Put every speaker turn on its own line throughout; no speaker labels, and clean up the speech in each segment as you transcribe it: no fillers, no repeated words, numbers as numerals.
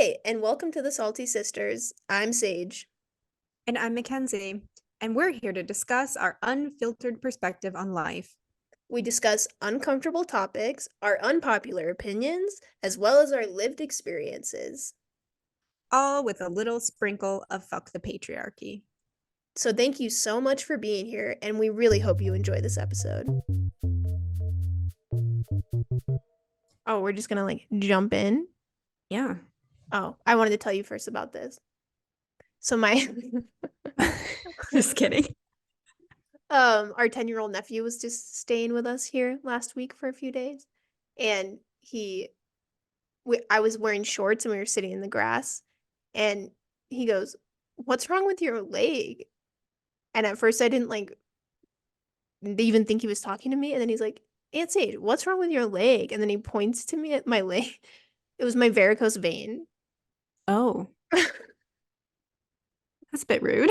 Hey, and welcome to the Salty Sisters. I'm Sage.
And I'm Mackenzie, and we're here to discuss our unfiltered perspective on life,
We discuss uncomfortable topics, our unpopular opinions, as well as our lived experiences.
all with a little sprinkle of fuck the patriarchy.
So thank you so much for being here, and we really hope you enjoy this episode. Oh, we're just gonna jump in.
Yeah.
Oh, I wanted to tell you first about this. So my
Just kidding.
our 10-year-old nephew was just staying with us here last week for a few days, and I was wearing shorts and we were sitting in the grass, and he goes, "What's wrong with your leg?" And at first I didn't even think he was talking to me, and then he's like, "Aunt Sage, what's wrong with your leg?" And then he points to me at my leg. It was my varicose vein.
Oh, that's a bit rude.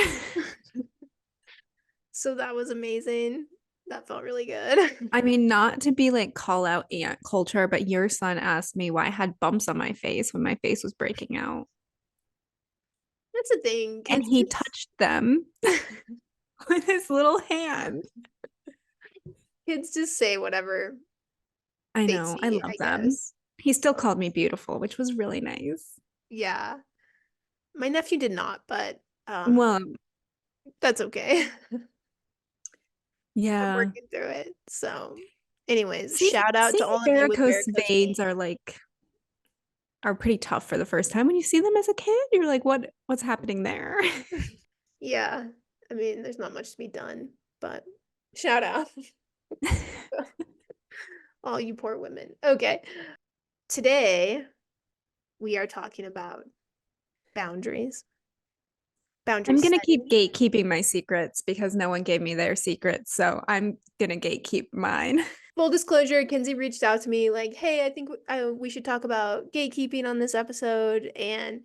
So that was amazing. That felt really good.
I mean, not to be like call out aunt culture, but your son asked me why I had bumps on my face when my face was breaking out.
That's the thing.
And he touched them with his little hand.
Kids just say whatever
I
they
know. I
see,
love
I
them.
guess.
He still
So,
called me beautiful, which was really nice.
yeah. My nephew did not, but
Well,
that's okay. I'm
yeah.
working through it. So, anyways,
See,
shout out to
seeing
all of you with
varicose
varicose
veins
veins.
are pretty tough for the first time. When you see them as a kid, you're like, what's happening there?
Yeah. I mean, there's not much to be done, but shout out all you poor women. Okay. Today we are talking about boundaries, boundary
I'm gonna keep
setting.
gatekeeping my secrets because no one gave me their secrets, so I'm gonna gatekeep mine.
Full disclosure, Kinsey reached out to me like, "Hey, I think we should talk about gatekeeping on this episode." And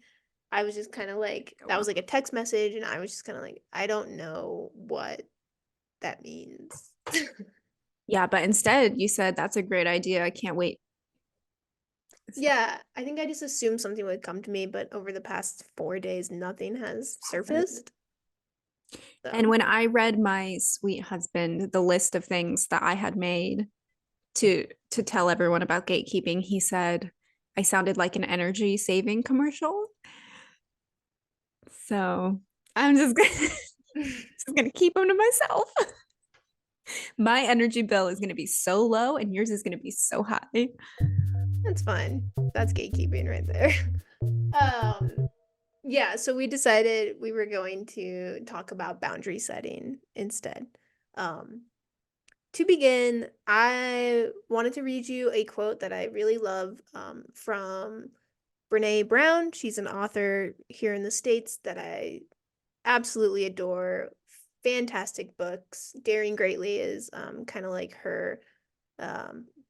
I was just kind of like,
Go
that was
on.
like a text message, and I was just kind of like, I don't know what that means.
Yeah, but instead you said that's a great idea. I can't wait. So,
Yeah, I think I just assumed something would come to me, but over the past 4 days, nothing has surfaced.
and
So,
when I read my sweet husband the list of things that I had made to tell everyone about gatekeeping, he said I sounded like an energy saving commercial. So I'm just gonna keep them to myself. My energy bill is gonna be so low, and yours is gonna be so high.
that's fine. That's gatekeeping right there. Um, yeah, so we decided we were going to talk about boundary setting instead. Um, to begin, I wanted to read you a quote that I really love from Brene Brown. She's an author here in the States that I absolutely adore. Fantastic books. Daring Greatly is kind of like her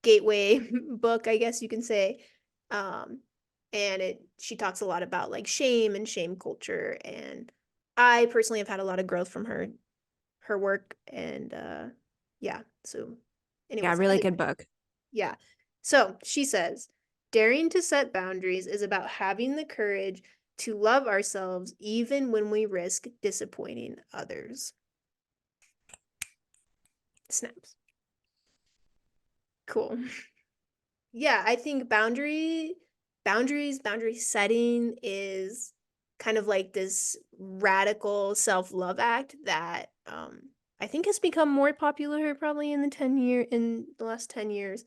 gateway book, I guess you can say. Um, and she talks a lot about like shame and shame culture. And I personally have had a lot of growth from her work. And yeah, so
Yeah,
anyways,
really good book.
yeah. So she says, daring to set boundaries is about having the courage to love ourselves even when we risk disappointing others. Snaps. Cool. Yeah, I think boundary setting is kind of like this radical self-love act that I think has become more popular probably in the last 10 years.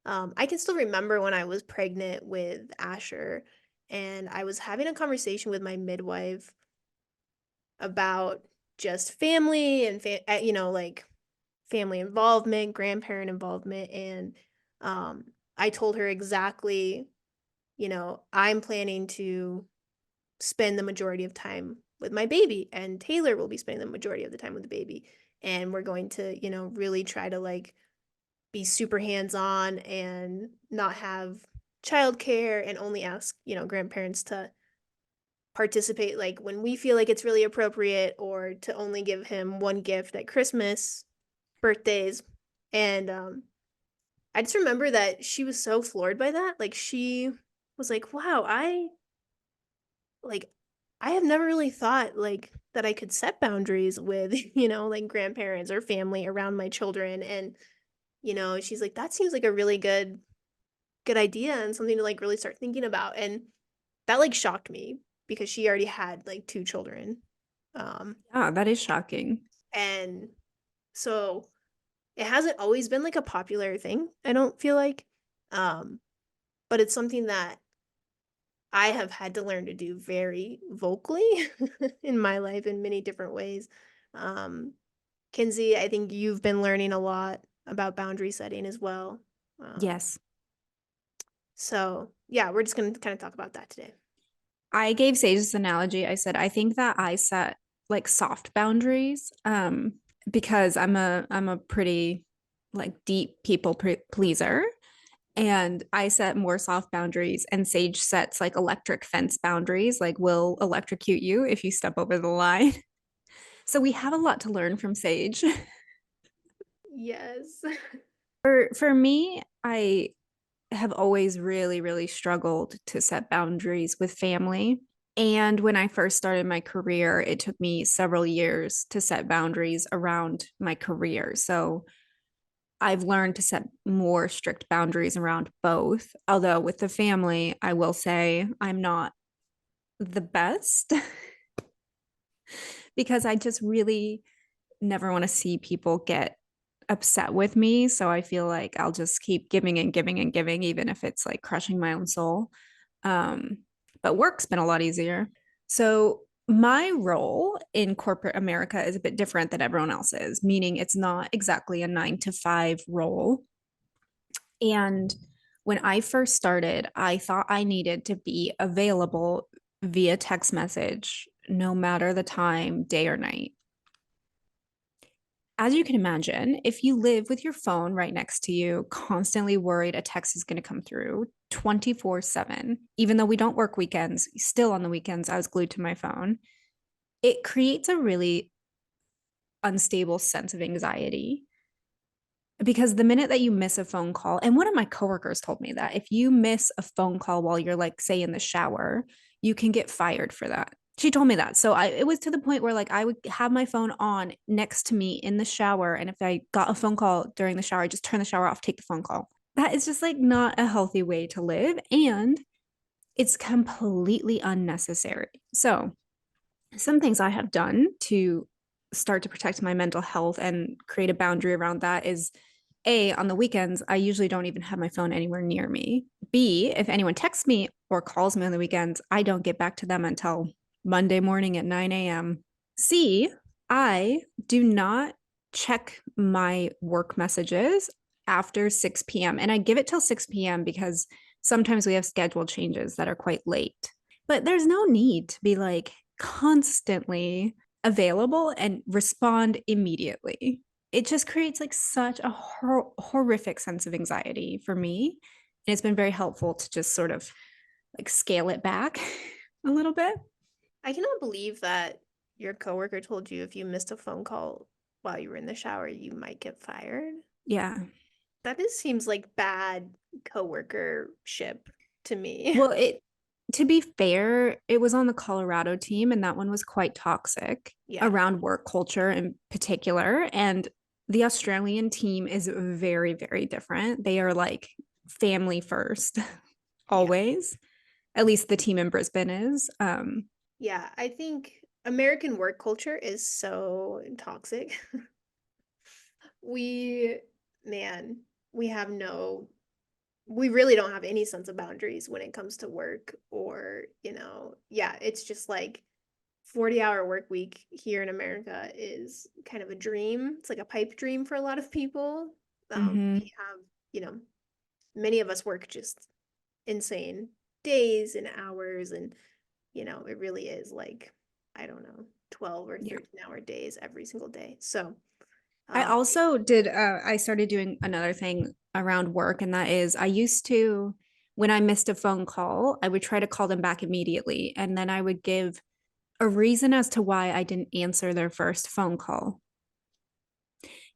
I can still remember when I was pregnant with Asher, and I was having a conversation with my midwife about just family and like family involvement, grandparent involvement, and I told her exactly, I'm planning to spend the majority of time with my baby, and Taylor will be spending the majority of the time with the baby, and we're going to, really try to like be super hands-on and not have childcare and only ask, grandparents to participate like when we feel like it's really appropriate, or to only give him one gift at Christmas, birthdays. And I just remember that she was so floored by that. Like she was like, "Wow, like I have never really thought like that I could set boundaries with, like grandparents or family around my children. And, she's like, that seems like a really good idea and something to like really start thinking about. And that like shocked me because she already had like two children. Um,
Yeah, that is shocking.
and so it hasn't always been like a popular thing, I don't feel like. Um, but it's something that I have had to learn to do very vocally in my life in many different ways. Um, Kinsey, I think you've been learning a lot about boundary setting as well. Um,
Yes.
so yeah, we're just going to kind of talk about that today.
I gave Sage this analogy. I said, I think that I set like soft boundaries because I'm a pretty like deep pleaser. And I set more soft boundaries, and Sage sets like electric fence boundaries, like will electrocute you if you step over the line. So we have a lot to learn from Sage.
Yes.
For me, I have always really, really struggled to set boundaries with family. And when I first started my career, it took me several years to set boundaries around my career. So I've learned to set more strict boundaries around both. Although with the family, I will say I'm not the best because I just really never want to see people get upset with me. So I feel like I'll just keep giving and giving and giving, even if it's like crushing my own soul. Um, but work's been a lot easier. So my role in corporate America is a bit different than everyone else's, meaning it's not exactly a 9 to 5 role. And when I first started, I thought I needed to be available via text message, no matter the time, day or night. As you can imagine, if you live with your phone right next to you, constantly worried a text is going to come through 24/7, even though we don't work weekends, still on the weekends, I was glued to my phone. It creates a really unstable sense of anxiety because the minute that you miss a phone call, and one of my coworkers told me that if you miss a phone call while you're like, say, in the shower, you can get fired for that. She told me that. So it was to the point where like I would have my phone on next to me in the shower. And if I got a phone call during the shower, I just turn the shower off, take the phone call. That is just like not a healthy way to live. And it's completely unnecessary. So some things I have done to start to protect my mental health and create a boundary around that is A, on the weekends, I usually don't even have my phone anywhere near me. B, if anyone texts me or calls me on the weekends, I don't get back to them until Monday morning at 9 a.m. C, I do not check my work messages after 6 p.m. And I give it till 6 p.m. because sometimes we have schedule changes that are quite late. But there's no need to be like constantly available and respond immediately. It just creates like such a horrific sense of anxiety for me. And it's been very helpful to just sort of like scale it back a little bit.
I cannot believe that your coworker told you if you missed a phone call while you were in the shower, you might get fired.
Yeah.
That just seems like bad coworkership to me.
Well, it to be fair, it was on the Colorado team, and that one was quite toxic
Yeah.
around work culture in particular. And the Australian team is very, very different. They are like family first,
Yeah.
always. At least the team in Brisbane is.
Yeah. I think American work culture is so toxic. We, man, we have no, we really don't have any sense of boundaries when it comes to work or, yeah, it's just like 40-hour work week here in America is kind of a dream. It's like a pipe dream for a lot of people.
Mhm.
We have, you know, many of us work just insane days and hours and it really is like I don't know, 12 or
Yeah.
13-hour days every single day. So,
I
um
also did, I started doing another thing around work, and that is I used to, when I missed a phone call, I would try to call them back immediately. And then I would give a reason as to why I didn't answer their first phone call.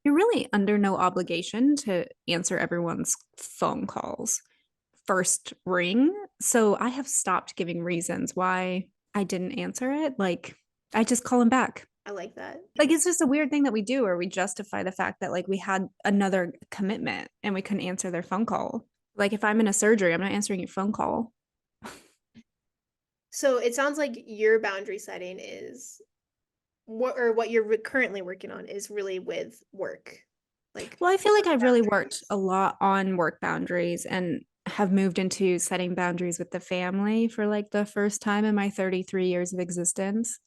You're really under no obligation to answer everyone's phone calls first ring. So I have stopped giving reasons why I didn't answer it, like, I just call him back.
I like that.
Like, it's just a weird thing that we do where we justify the fact that, like, we had another commitment and we couldn't answer their phone call. Like, if I'm in a surgery, I'm not answering your phone call.
So it sounds like your boundary setting is what you're currently working on is really with work, like
Well, I feel like
work
I've really worked
boundaries.
a lot on work boundaries and have moved into setting boundaries with the family for like the first time in my 33 years of existence.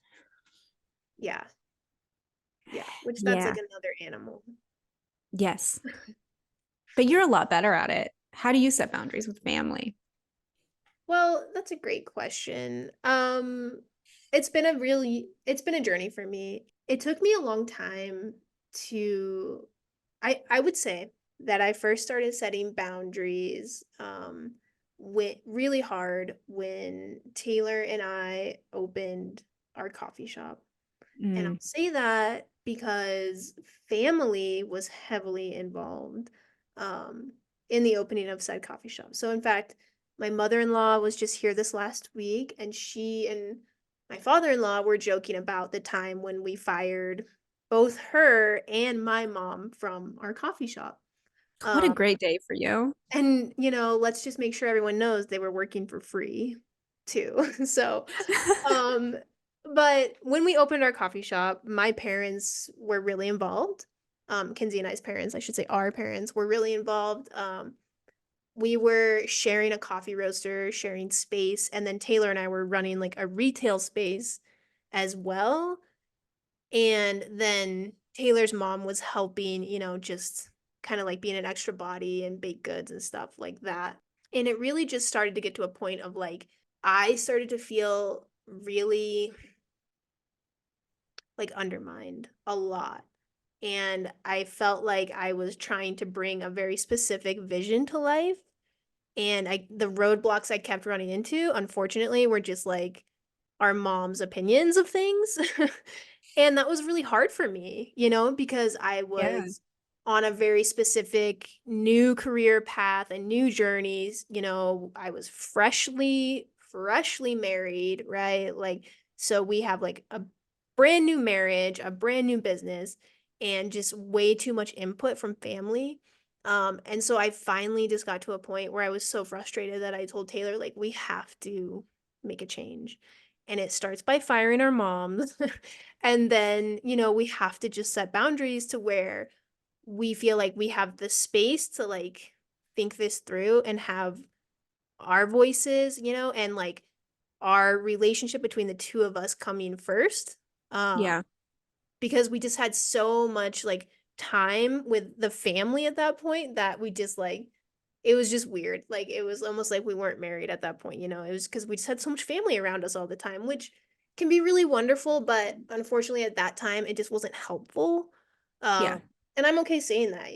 Yeah, yeah, which that's like
Yeah.
another animal.
Yes. But you're a lot better at it. How do you set boundaries with family?
Well, that's a great question. It's been a journey for me. It took me a long time to I would say that I first started setting boundaries went really hard when Taylor and I opened our coffee shop. And I'll
Mm,
say that because family was heavily involved um, in the opening of said coffee shop. So, in fact, my mother-in-law was just here this last week, and she and my father-in-law were joking about the time when we fired both her and my mom from our coffee shop.
what a
Um,
great day for you.
and, let's just make sure everyone knows they were working for free too. So, um, but when we opened our coffee shop, my parents were really involved. Kinsey and I's parents, I should say our parents, were really involved. We were sharing a coffee roaster, sharing space, and then Taylor and I were running like a retail space as well. And then Taylor's mom was helping, just kind of like being an extra body and baked goods and stuff like that. And it really just started to get to a point of like, I started to feel really like undermined a lot. And I felt like I was trying to bring a very specific vision to life. And the roadblocks I kept running into, unfortunately, were just like our mom's opinions of things. And that was really hard for me, because I
Yeah.
was on a very specific new career path and new journeys. I was freshly married, right? Like, so we have like a brand new marriage, a brand new business, and just way too much input from family. And so I finally just got to a point where I was so frustrated that I told Taylor, like, we have to make a change. And it starts by firing our moms. And then, we have to just set boundaries to where we feel like we have the space to like think this through and have our voices, and like our relationship between the two of us coming first. Um,
Yeah.
because we just had so much like time with the family at that point that we just like it was just weird. Like it was almost like we weren't married at that point. It was because we just had so much family around us all the time, which can be really wonderful, but unfortunately at that time it just wasn't helpful.
Yeah.
Um and I'm okay saying that,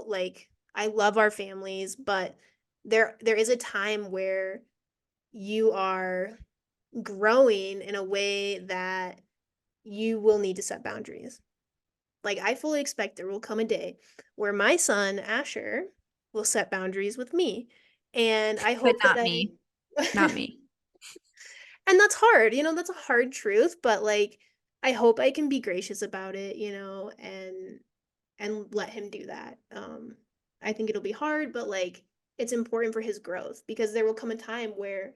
like I love our families, but there is a time where you are growing in a way that you will need to set boundaries. Like, I fully expect there will come a day where my son, Asher, will set boundaries with me. And I
But
hope that
not
I
me. Not me.
and that's hard, that's a hard truth, but like I hope I can be gracious about it, and let him do that. I think it'll be hard, but like it's important for his growth because there will come a time where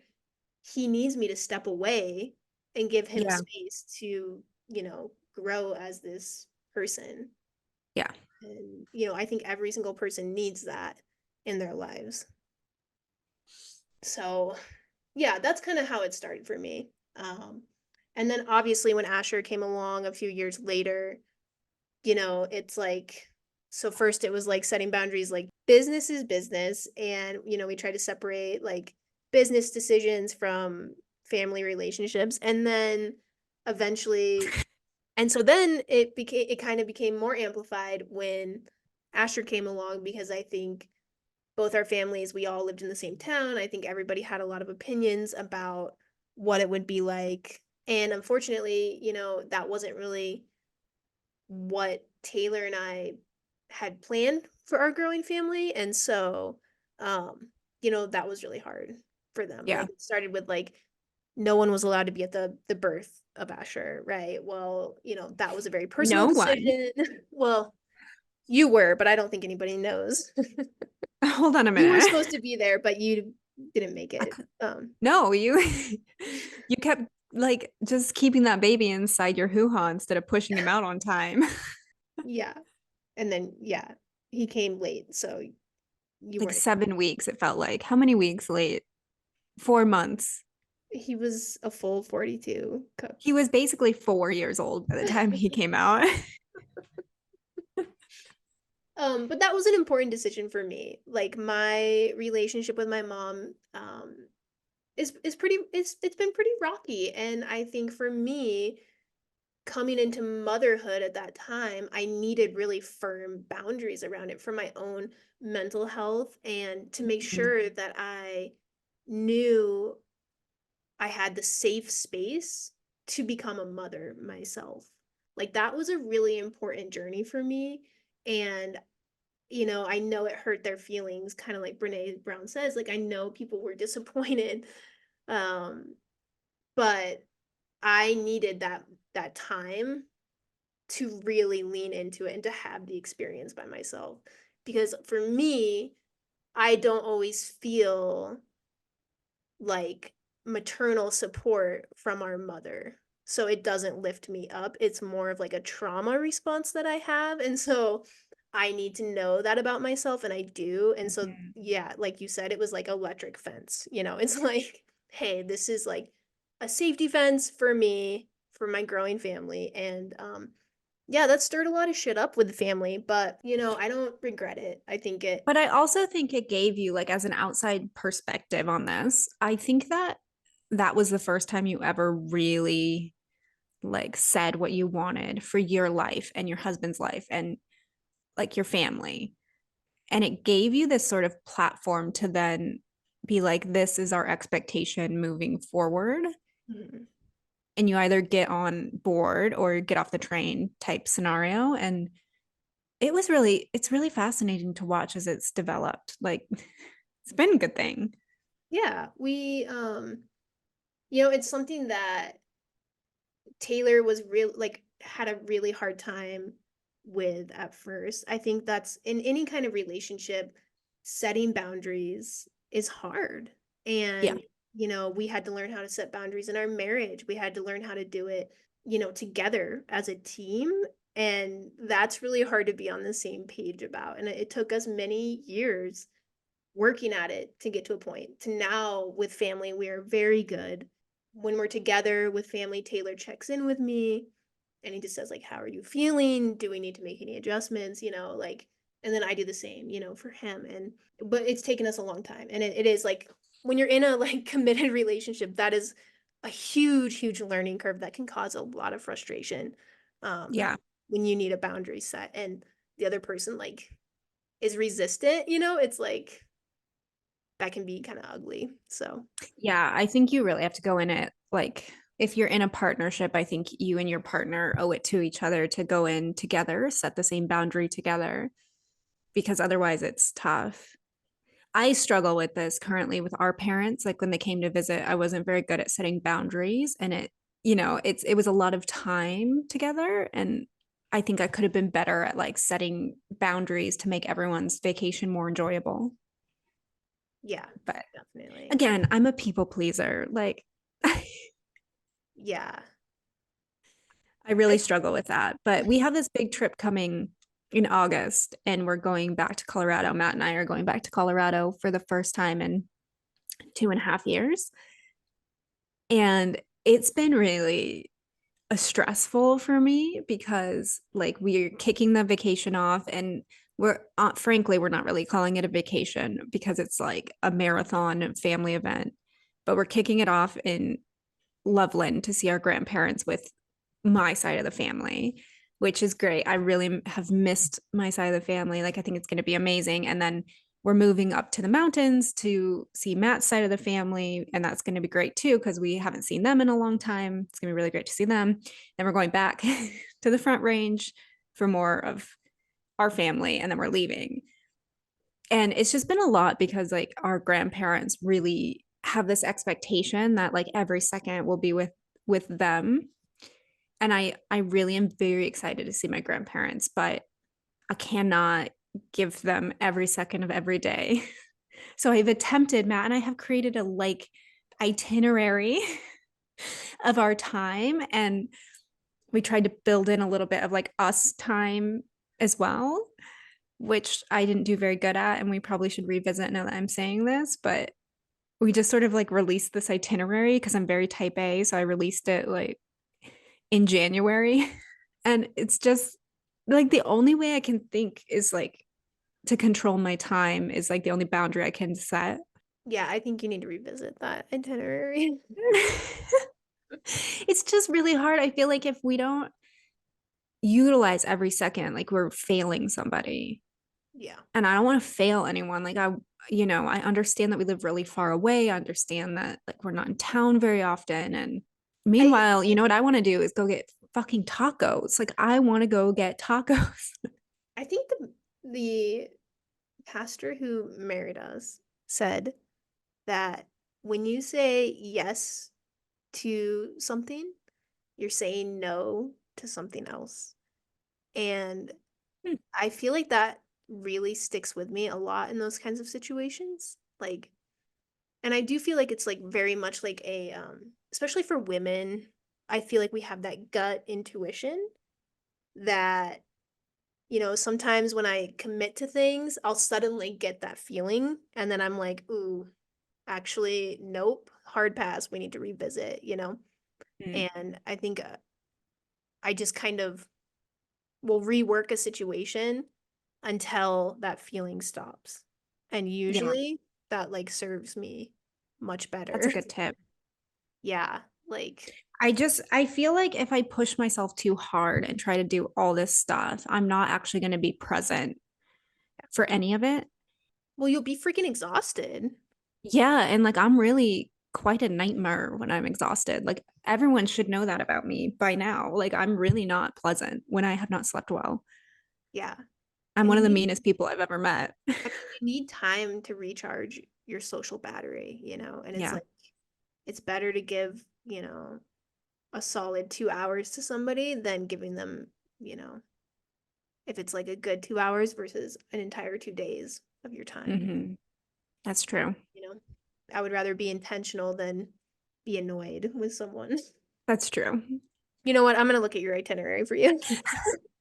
he needs me to step away and give him
Yeah.
space to, grow as this person.
Yeah.
And, I think every single person needs that in their lives. So, yeah, that's kind of how it started for me. And then obviously when Asher came along a few years later, it's like, so first it was like setting boundaries, like business is business. And, we try to separate like business decisions from family relationships. And then eventually, and so then it kind of became more amplified when Asher came along because I think both our families, we all lived in the same town. I think everybody had a lot of opinions about what it would be like. And unfortunately, that wasn't really what Taylor and I had planned for our growing family. And so, that was really hard for them.
Yeah.
Like it started with like no one was allowed to be at the birth of Asher, right? Well, that was a very personal
No one.
decision. Well, you were, but I don't think anybody knows.
Hold on a
You were
minute.
supposed to be there, but you didn't make
I
it.
cou- no, you you kept like just keeping that baby inside your hoo-ha instead of pushing him out on time.
Yeah. And then yeah, he came late, so you
Like
weren't.
7 weeks, it felt like. How many weeks late? 4 months.
He was a full 42 cup.
He was basically 4 years old by the time he came out.
But that was an important decision for me. Like my relationship with my mom, is pretty it's been pretty rocky. And I think for me, coming into motherhood at that time, I needed really firm boundaries around it for my own mental health and to make
Mhm.
sure that I knew I had the safe space to become a mother myself. Like that was a really important journey for me. And I know it hurt their feelings, kind of like Brene Brown says. Like I know people were disappointed. Um, but I needed that time to really lean into it and to have the experience by myself. Because for me, I don't always feel like maternal support from our mother. So it doesn't lift me up. It's more of like a trauma response that I have. And so I need to know that about myself and I do. And so
Mhm.
yeah, like you said, it was like electric fence. It's like, hey, this is like a safety fence for me, for my growing family. And yeah, that stirred a lot of shit up with the family, but I don't regret it. I think it.
But I also think it gave you, like, as an outside perspective on this, I think that that was the first time you ever really like said what you wanted for your life and your husband's life and like your family. And it gave you this sort of platform to then be like, this is our expectation moving forward.
Mhm.
And you either get on board or get off the train type scenario. And it's really fascinating to watch as it's developed. Like, it's been a good thing.
Yeah, it's something that Taylor was real like had a really hard time with at first. I think that's in any kind of relationship, setting boundaries is hard.
Yeah.
And, we had to learn how to set boundaries in our marriage. We had to learn how to do it, together as a team. And that's really hard to be on the same page about. And it took us many years working at it to get to a point to now with family we are very good when we're together with family. Taylor checks in with me and he just says like, how are you feeling, do we need to make any adjustments, like, and then I do the same, for him. And but it's taken us a long time. And it is like when you're in a like committed relationship, that is a huge learning curve that can cause a lot of frustration, um
Yeah.
when you need a boundary set and the other person like is resistant. It's like that can be kind of ugly. So,
Yeah. I think you really have to go in it. Like, if you're in a partnership, I think you and your partner owe it to each other to go in together, set the same boundary together, because otherwise it's tough. I struggle with this currently with our parents. Like when they came to visit, I wasn't very good at setting boundaries and it was a lot of time together and I think I could have been better at like setting boundaries to make everyone's vacation more enjoyable.
yeah,
But
definitely.
again, I'm a people pleaser. Like I
Yeah.
really
I
struggle with that. But we have this big trip coming in August and we're going back to Colorado. Matt and I are going back to Colorado for the first time in 2.5 years. And it's been really stressful for me because like we're kicking the vacation off and we're frankly we're not really calling it a vacation because it's like a marathon family event, but we're kicking it off in Loveland to see our grandparents with my side of the family, which is great. I really have missed my side of the family. Like, I think it's going to be amazing. And then we're moving up to the mountains to see Matt's side of the family. And that's going to be great too, because we haven't seen them in a long time. It's going to be really great to see them. Then we're going back to the Front Range for more of our family. And then we're leaving. And it's just been a lot because, like, our grandparents really have this expectation that like every second will be with them. And I really am very excited to see my grandparents, but I cannot give them every second of every day. So I've attempted, Matt and I have created a like itinerary of our time, and we tried to build in a little bit of like us time as well, which I didn't do very good at, and we probably should revisit now that I'm saying this, but we just sort of like released this itinerary because I'm very type A, so I released it like in January. And it's just like the only way I can think is like to control my time is like the only boundary I can set.
Yeah, I think you need to revisit that itinerary.
It's just really hard. I feel like if we don't utilize every second, like we're failing somebody.
Yeah.
And I don't want to fail anyone. Like I understand that we live really far away. I understand that like we're not in town very often. And
I
meanwhile, you know what I want to do is go get fucking tacos. Like I want to go get tacos.
I think the pastor who married us said that when you say yes to something, you're saying no to something else. And I feel like that really sticks with me a lot in those kinds of situations. Like, and I do feel like it's like very much like a especially for women, I feel like we have that gut intuition that, sometimes when I commit to things, I'll suddenly get that feeling and then I'm like, "Ooh, actually, nope, hard pass, we need to revisit."
Mm,
And I think I just kind of will rework a situation until that feeling stops. And
yeah,
usually that like serves me much
that's
better.
a good tip.
Yeah, like
I feel like if I push myself too hard and try to do all this stuff, I'm not actually going to be present for any of it.
well, you'll be freaking exhausted.
Yeah, and like I'm really quite a nightmare when I'm exhausted. Like everyone should know that about me by now. Like I'm really not pleasant when I have not slept well.
Yeah.
I'm
And
one
you
of the
need
meanest people I've ever met.
I mean, you need time to recharge your social battery. And it's
Yeah.
like it's better to give, a solid 2 hours to somebody than giving them, you know, if it's like a good 2 hours versus an entire 2 days of your time.
Hmm. That's true.
You know, I would rather be intentional than be annoyed with someone.
That's true.
You know what? I'm gonna look at your itinerary for you.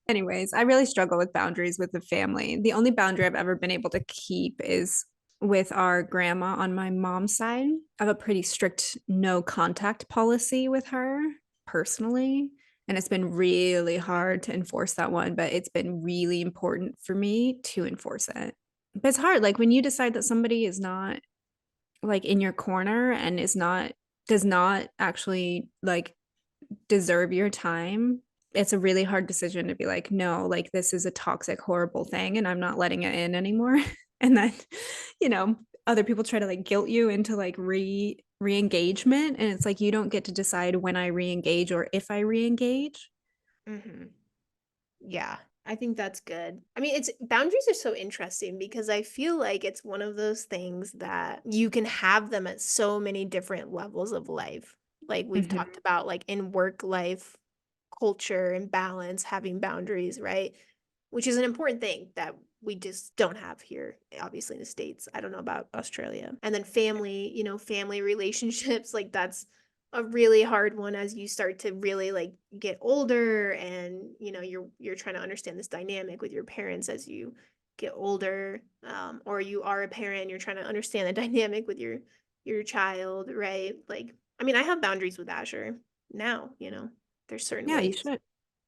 Anyways, I really struggle with boundaries with the family. The only boundary I've ever been able to keep is with our grandma on my mom's side. I have a pretty strict no contact policy with her personally. And it's been really hard to enforce that one, but it's been really important for me to enforce it. But it's hard. Like when you decide that somebody is not like in your corner and does not actually like deserve your time, it's a really hard decision to be like, no, like this is a toxic, horrible thing, and I'm not letting it in anymore. And then, you know, other people try to like guilt you into like re-engagement. And it's like you don't get to decide when I re-engage or if I re-engage.
hmm Yeah, I think that's good. I mean, it's boundaries are so interesting because I feel like it's one of those things that you can have them at so many different levels of life. Like we've
Mm-hmm.
talked about, like in work life, culture and balance, having boundaries, right? Which is an important thing that we just don't have here, obviously in the States. I don't know about Australia. And then family, family relationships, like that's a really hard one as you start to really like get older and you're trying to understand this dynamic with your parents as you get older, or you are a parent and you're trying to understand the dynamic with your child, right? Like, I mean, I have boundaries with Asher now. There's certain
Yeah, you
ways.
should.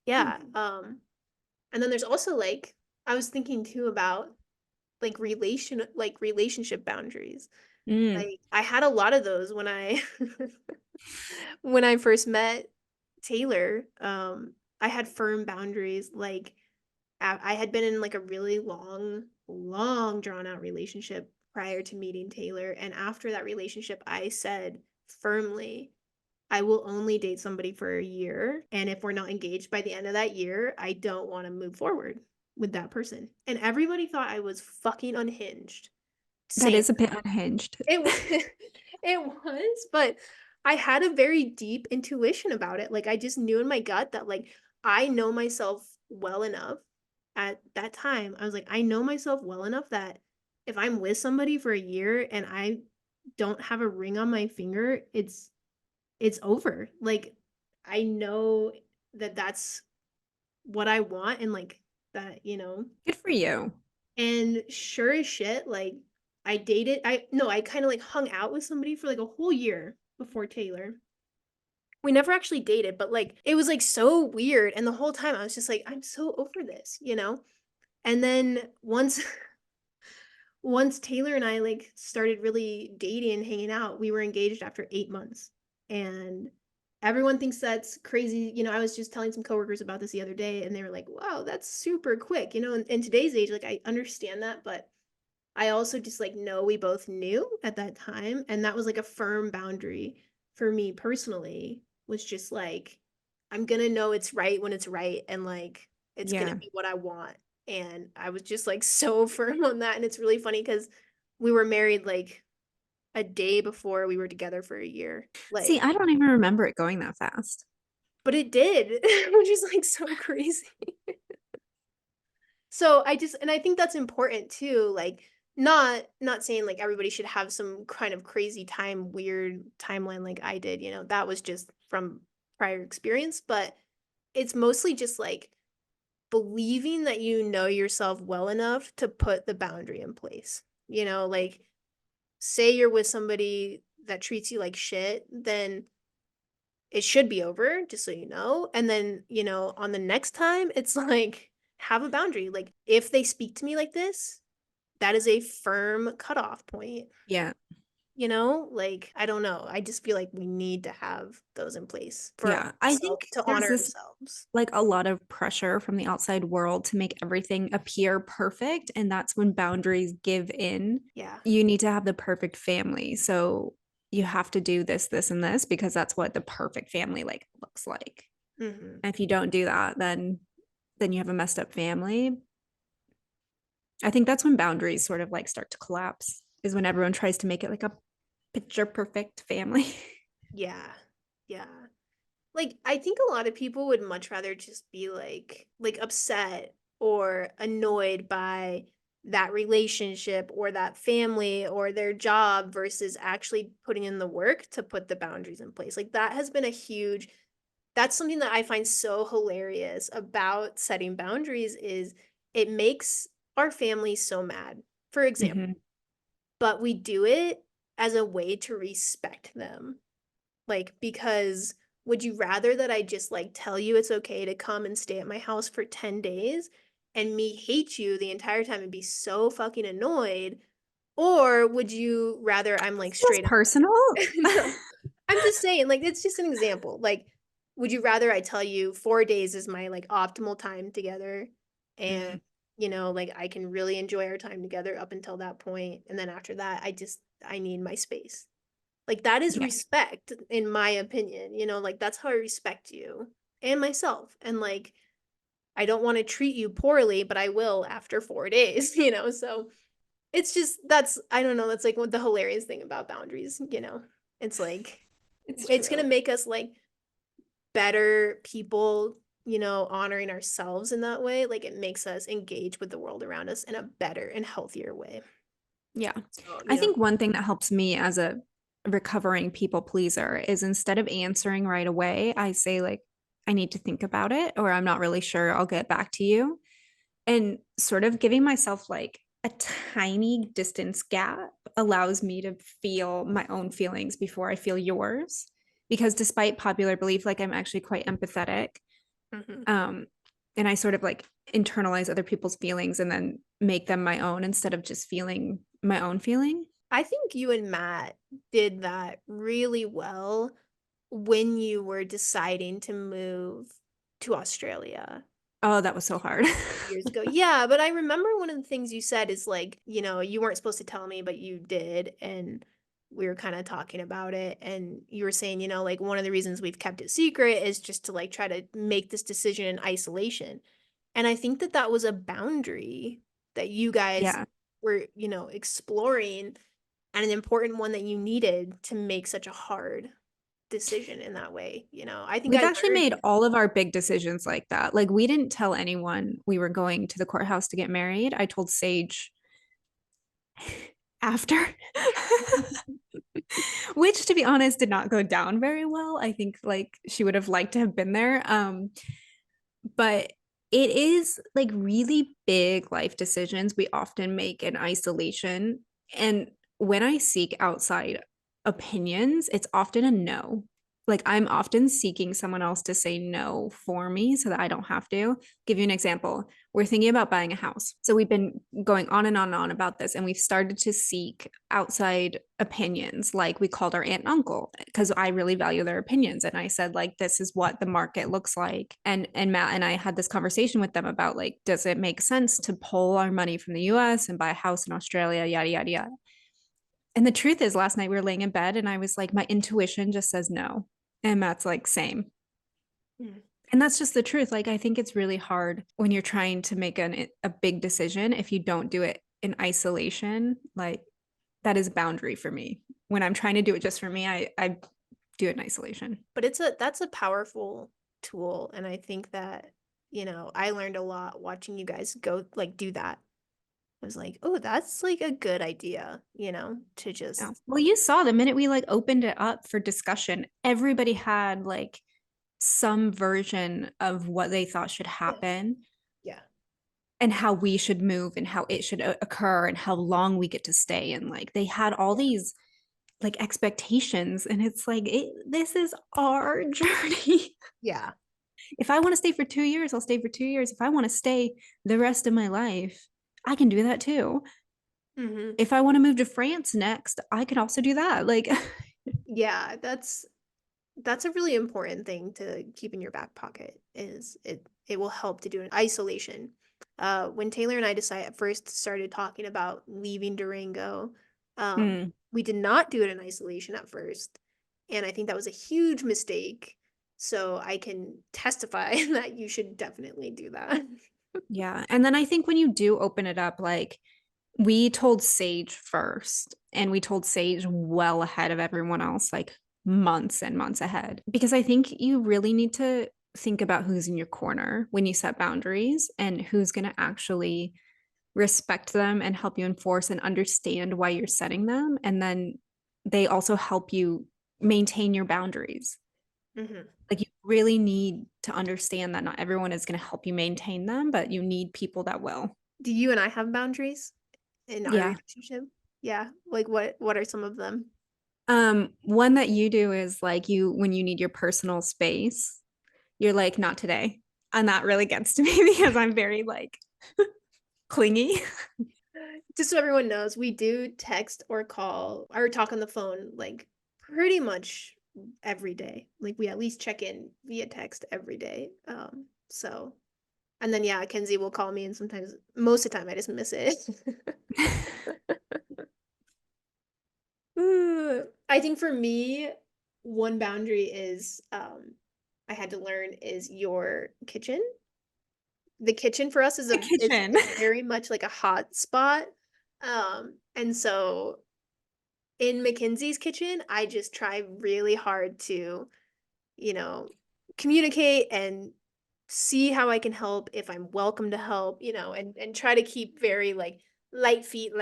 Yeah. And then there's also like I was thinking too about like relationship boundaries.
Mm.
Like I had a lot of those when I when I first met Taylor. I had firm boundaries. Like I had been in like a really long drawn out relationship prior to meeting Taylor, and after that relationship I said firmly I will only date somebody for a year. And if we're not engaged by the end of that year, I don't want to move forward with that person. And everybody thought I was fucking unhinged
That
saying
is a bit unhinged.
it. It was, but I had a very deep intuition about it. Like, I just knew in my gut that, like, I know myself well enough at that time. I was like, I know myself well enough that if I'm with somebody for a year and I don't have a ring on my finger, it's over. Like, I know that that's what I want and like that,
Good for you.
and sure as shit, like, I dated I no, I kinda, like, hung out with somebody for, like, a whole year before Taylor. We never actually dated, but, like, it was, like, so weird, and the whole time I was just like, "I'm so over this," you know? And then once once Taylor and I, like, started really dating and hanging out, we were engaged after 8 months, and everyone thinks that's crazy. I was just telling some coworkers about this the other day, and they were like, "Wow, that's super quick," in today's age, like, I understand that, but I also just, like, know we both knew at that time, and that was, like, a firm boundary for me personally, was just, like, I'm gonna know it's right when it's right, and, like, it's gonna
Yeah.
be what I want, and I was just, like, so firm on that, and it's really funny because we were married, like, a day before we were together for a year,
See,
like,
I don't even remember it going that fast.
but it did, which is, like, so crazy. So I think that's important too, like, not saying, like, everybody should have some kind of crazy weird timeline like I did, that was just from prior experience, but it's mostly just, like, believing that you know yourself well enough to put the boundary in place, like, say you're with somebody that treats you like shit, then it should be over, just so you know, and then, on the next time, it's like, have a boundary, like, if they speak to me like this, that is a firm cutoff point,
Yeah.
like, I don't know, I just feel like we need to have those in place for
Yeah. I
ourselves
think
to
there's
honor
this
ourselves.
like a lot of pressure from the outside world to make everything appear perfect. And that's when boundaries give in.
Yeah.
You need to have the perfect family. So you have to do this, this, and this because that's what the perfect family like looks like.
Mhm.
And if you don't do that, then you have a messed up family. I think that's when boundaries sort of like start to collapse, is when everyone tries to make it like a picture perfect family.
Yeah. Yeah. Like, I think a lot of people would much rather just be, like, upset or annoyed by that relationship or that family or their job versus actually putting in the work to put the boundaries in place. Like, that has been a huge that's something that I find so hilarious about setting boundaries is it makes our family so mad, for example,
Hmm.
but we do it as a way to respect them. Like, because would you rather that I just, like, tell you it's okay to come and stay at my house for 10 days and me hate you the entire time and be so fucking annoyed? Or would you rather I'm, like,
Feels
straight up
personal.
No, I'm just saying, like, it's just an example. Like, would you rather I tell you 4 days is my, like, optimal time together and,
Mm,
like, I can really enjoy our time together up until that point, and then after that, I need my space. Like, that is
yeah.
respect, in my opinion, like, that's how I respect you and myself, and, like, I don't wanna treat you poorly, but I will after 4 days, so it's just that's I don't know, that's, like, what the hilarious thing about boundaries, It's like,
It's
it's gonna
true.
make us, like, better people, honoring ourselves in that way, like, it makes us engage with the world around us in a better and healthier way.
Yeah.
So,
I think one thing that helps me as a recovering people pleaser is instead of answering right away, I say, like, I need to think about it, or I'm not really sure. I'll get back to you. And sort of giving myself like a tiny distance gap allows me to feel my own feelings before I feel yours. Because despite popular belief, like I'm actually quite empathetic.
Mhm.
Um, and I sort of like internalize other people's feelings and then make them my own instead of just feeling my own feeling.
I think you and Matt did that really well when you were deciding to move to Australia
Oh, that was so hard.
years ago. Yeah, but I remember one of the things you said is like, you weren't supposed to tell me, but you did. And we were kind of talking about it. And you were saying, like one of the reasons we've kept it secret is just to like try to make this decision in isolation. And I think that that was a boundary that you guys
Yeah.
were, exploring and an important one that you needed to make such a hard decision in that way, you know? I think
We've
I
actually
learned.
made all of our big decisions like that. Like we didn't tell anyone we were going to the courthouse to get married. I told Sage after, which to be honest did not go down very well. I think like she would have liked to have been there. But it is like really big life decisions we often make in isolation. And when I seek outside opinions, it's often a no. Like I'm often seeking someone else to say no for me so that I don't have to. Give you an example. We're thinking about buying a house. So we've been going on and on and on about this, and we've started to seek outside opinions. Like we called our aunt and uncle because I really value their opinions. And I said, like, this is what the market looks like. And Matt and I had this conversation with them about like, does it make sense to pull our money from the US and buy a house in Australia, yada, yada, yada. And the truth is, last night we were laying in bed and I was like, my intuition just says no. And Matt's like, same.
Mm.
And that's just the truth. Like, I think it's really hard when you're trying to make a big decision if you don't do it in isolation. Like, that is a boundary for me. When I'm trying to do it just for me, I do it in isolation.
But that's a powerful tool, and I think that, you know, I learned a lot watching you guys go like do that. I was like, "Oh, that's like a good idea," you know, to
Yeah.
just.
Well, you saw the minute we like opened it up for discussion, everybody had like some version of what they thought should
Yeah.
happen
Yeah.
and how we should move and how it should occur and how long we get to stay. And like they had all
Yeah.
these like expectations. And it's like, this is our journey.
Yeah.
If I want to stay for 2 years, I'll stay for 2 years. If I want to stay the rest of my life, I can do that too.
Hmm.
If I want to move to France next, I can also do that. Like,
Yeah, that's a really important thing to keep in your back pocket is it will help to do an isolation. When Taylor and I decided first started talking about leaving Durango,
mm,
we did not do it in isolation at first, and I think that was a huge mistake. So I can testify that you should definitely do that.
yeah. And then I think when you do open it up, like we told Sage first, and we told Sage well ahead of everyone else, like months and months ahead, because I think you really need to think about who's in your corner when you set boundaries and who's going to actually respect them and help you enforce and understand why you're setting them. And then they also help you maintain your boundaries.
Hmm.
Like you really need to understand that not everyone is going to help you maintain them, but you need people that will.
Do you and I have boundaries in our
Yeah.
relationship? Yeah. Like what are some of them?
One that you do is like you when you need your personal space, you're like, not today. And that really gets to me because I'm very like clingy.
Just so everyone knows, we do text or call or talk on the phone like pretty much every day. Like we at least check in via text every day. So and then yeah, Kenzie will call me and sometimes most of the time I just miss it. I think for me, one boundary is I had to learn is your kitchen. The kitchen for us is
The
a
kitchen.
it's very much like a hot spot. And so in Mackenzie's kitchen, I just try really hard to, you know, communicate and see how I can help if I'm welcome to help, you know, and try to keep very like light feet.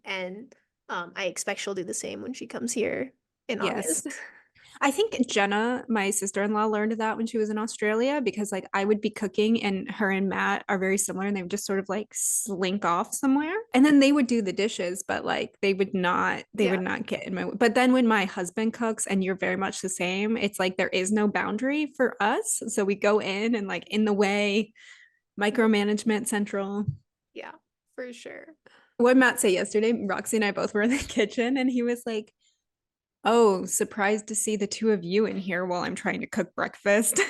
And I expect she'll do the same when she comes here in
Yes.
August.
I think Jenna, my sister-in-law, learned that when she was in Australia because like I would be cooking and her and Matt are very similar and they would just sort of like slink off somewhere. And then they would do the dishes, but like they
Yeah.
would not get in my way. But then when my husband cooks and you're very much the same, it's like there is no boundary for us. So we go in and like in the way, micromanagement central.
Yeah, for sure.
What Matt say yesterday, Roxy and I both were in the kitchen and he was like, oh, surprised to see the two of you in here while I'm trying to cook breakfast.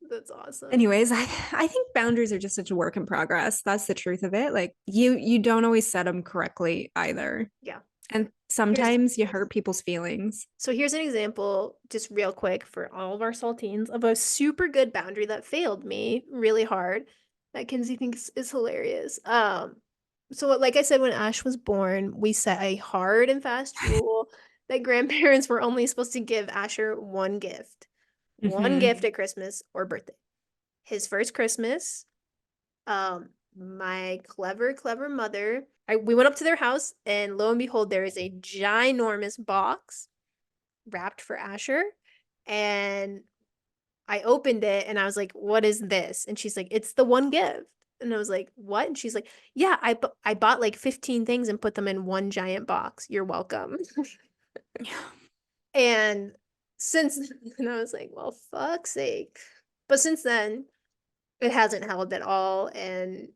That's awesome.
Anyways, I think boundaries are just such a work in progress. That's the truth of it. Like you don't always set them correctly either.
Yeah.
And
Here's
sometimes you hurt people's feelings.
here's an example, just real quick for all of our saltines, of a super good boundary that failed me really hard that Kinsey thinks is hilarious. So like I said, when Ash was born, we set a hard and fast rule that grandparents were only supposed to give Asher one gift. One gift
Hmm.
at Christmas or birthday. His first Christmas, my clever mother, we went up to their house and lo and behold, there is a ginormous box wrapped for Asher. And I opened it and I was like, "What is this?" And she's like, "It's the one gift." And I was like, "What?" And she's like, "Yeah, I bought like 15 things and put them in one giant box. You're welcome."
Yeah.
And since and I was like, "Well, fuck's sake." But since then, it hasn't held at all and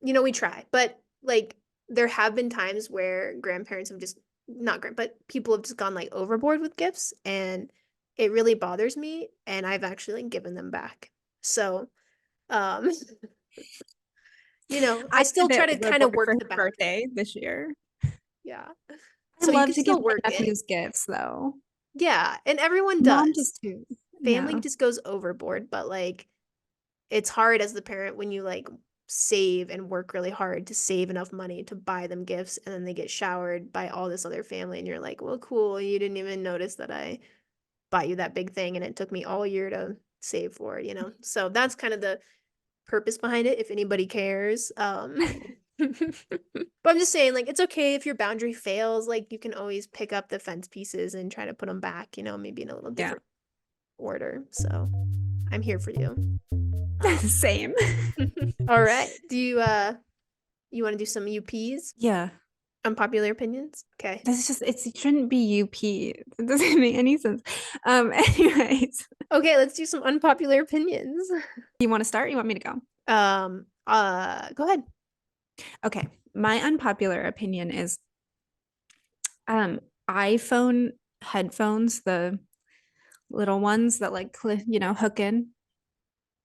we try. But like there have been times where grandparents have just not grand, but people have just gone like overboard with gifts and it really bothers me and I've actually like, given them back. So, um, I
I
still
did
try
it
to kind of
overboard for
work
his
the boundary.
birthday this year.
Yeah.
I
So you
love
can
to give
still
my
work it.
nephews gifts though.
Yeah, and everyone
Mom
does.
does too.
Family
Yeah.
just goes overboard, but like it's hard as the parent when you like save and work really hard to save enough money to buy them gifts and then they get showered by all this other family and you're like, well, cool, you didn't even notice that I bought you that big thing and it took me all year to save for it. So that's kind of the purpose behind it if anybody cares. But I'm just saying, like, it's okay if your boundary fails, like you can always pick up the fence pieces and try to put them back, maybe in a little
Yeah.
different order. So I'm here for you. Um,
Same.
all right. You want to do some UPs?
Yeah.
Unpopular opinions? Okay.
It shouldn't be UP. It doesn't make any sense. Anyways,
Okay, let's do some unpopular opinions.
you want to start? You want me to go?
Go ahead.
Okay. My unpopular opinion is um iPhone headphones, the little ones that like hook in.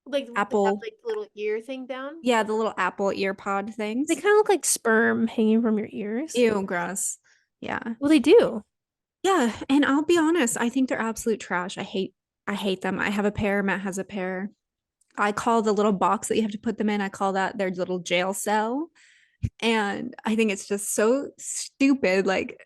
Like they have
Apple,
like the little ear thing down.
yeah, the little Apple ear pod
They
things.
kind of look like sperm hanging from your ears.
Ew, gross. Yeah.
Well, they do.
Yeah, and I'll be honest, I think they're absolute trash. I hate them. I have a pair, Matt has a pair. I call the little box that you have to put them in, I call that their little jail cell. And I think it's just so stupid. Like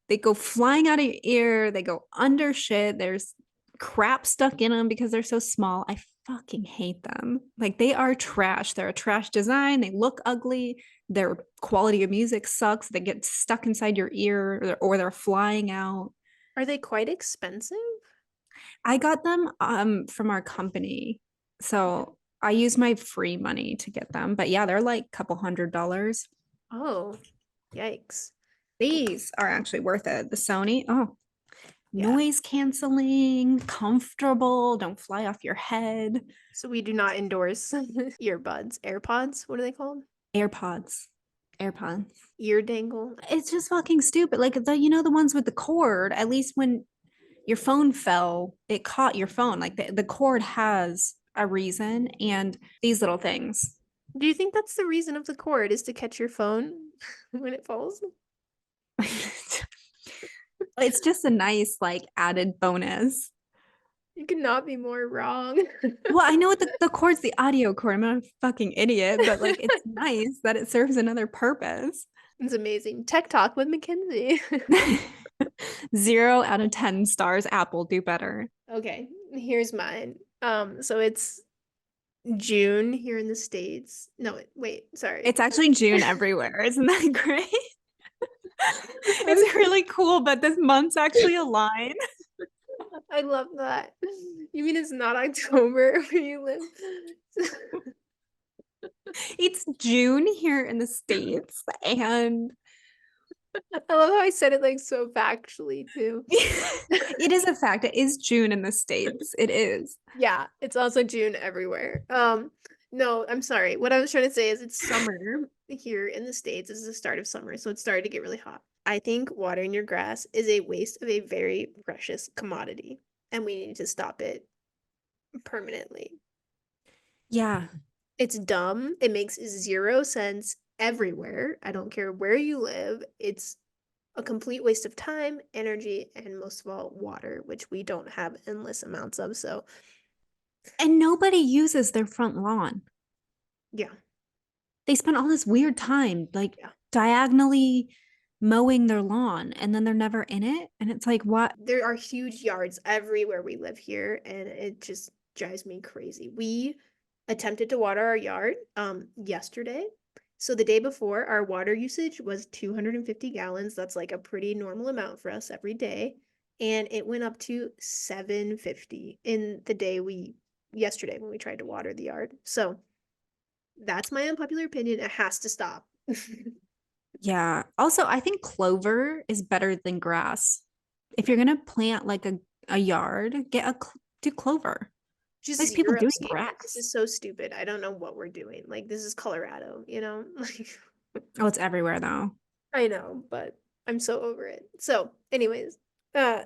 they go flying out of your ear, they go under shit. There's crap stuck in them because they're so small. I fucking hate them. Like they are trash. They're a trash design. They look ugly. Their quality of music sucks. They get stuck inside your ear or they're flying out.
Are they quite expensive?
I got them from our company. So I use my free money to get them. But yeah, they're like a couple $100.
Oh, yikes.
These are actually worth it. The Sony, oh,
Yeah.
noise canceling, comfortable, don't fly off your head.
So we do not endorse earbuds. AirPods, what are they called?
AirPods. AirPods.
Ear dangle.
It's just fucking stupid. Like the ones with the cord, at least when your phone fell, it caught your phone. Like the cord has a reason. And these little things.
Do you think that's the reason of the cord is to catch your phone when it falls?
It's just a nice like added bonus.
You cannot be more wrong.
Well, I know what the cord's the audio cord. I'm not a fucking idiot, but like it's nice that it serves another purpose.
It's amazing. Tech Talk with Mackenzie.
0 out of 10 stars. Apple, do better.
Okay, here's mine. So it's June here in the States. No, wait, sorry.
It's actually June everywhere. Isn't that great?
I'm
It's really cool, but this month's actually a line.
I love that. You mean it's not October where you live?
It's June here in the States, and
I love how I said it like so factually too.
it is a fact. It is June in the States. It is.
Yeah, it's also June everywhere. No, I'm sorry. What I was trying to say is it's summer here in the States. This is the start of summer, so it started to get really hot. I think watering your grass is a waste of a very precious commodity, and we need to stop it permanently.
Yeah.
It's dumb. It makes zero sense everywhere. I don't care where you live. It's a complete waste of time, energy, and most of all, water, which we don't have endless amounts of. So,
And nobody uses their front lawn.
yeah.
They spend all this weird time like
Yeah.
diagonally mowing their lawn and then they're never in it. And it's like, what?
There are huge yards everywhere we live here, and it just drives me crazy. We attempted to water our yard yesterday. So the day before, our water usage was 250 gallons. That's like a pretty normal amount for us every day. And it went up to 750 in the day we yesterday when we tried to water the yard. So that's my unpopular opinion. It has to stop.
Yeah. Also, I think clover is better than grass. If you're gonna plant like a yard, do clover.
Just
These people
zero
doing
scapegoat. This
grass.
is so stupid. I don't know what we're doing. Like, this is Colorado, you know? Like,
Oh, it's everywhere though.
I know, but I'm so over it. So, anyways, uh,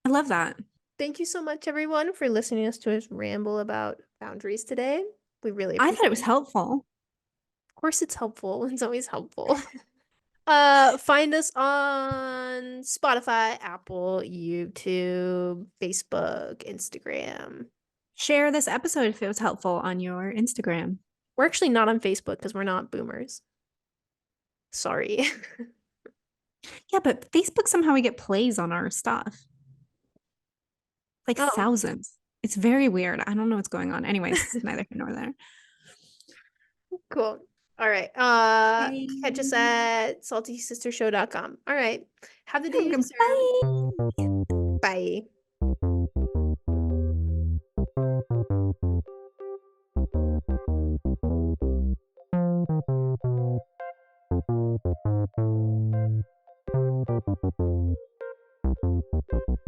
I love that.
thank you so much, everyone, for listening to us ramble about boundaries today. We really
I thought it
appreciate
was
it.
helpful.
Of course, it's helpful. It's always helpful. Find us on Spotify, Apple, YouTube, Facebook, Instagram.
Share this episode if it was helpful on your Instagram.
We're actually not on Facebook because we're not boomers. Sorry.
Yeah, but Facebook somehow we get plays on our stuff. Like
Oh,
thousands. It's very weird. I don't know what's going on. Anyways, neither here nor there.
cool. All right. Catch us
Bye.
at saltysistershow.com. All right. Have the day you deserve.
Bye.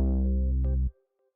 Bye.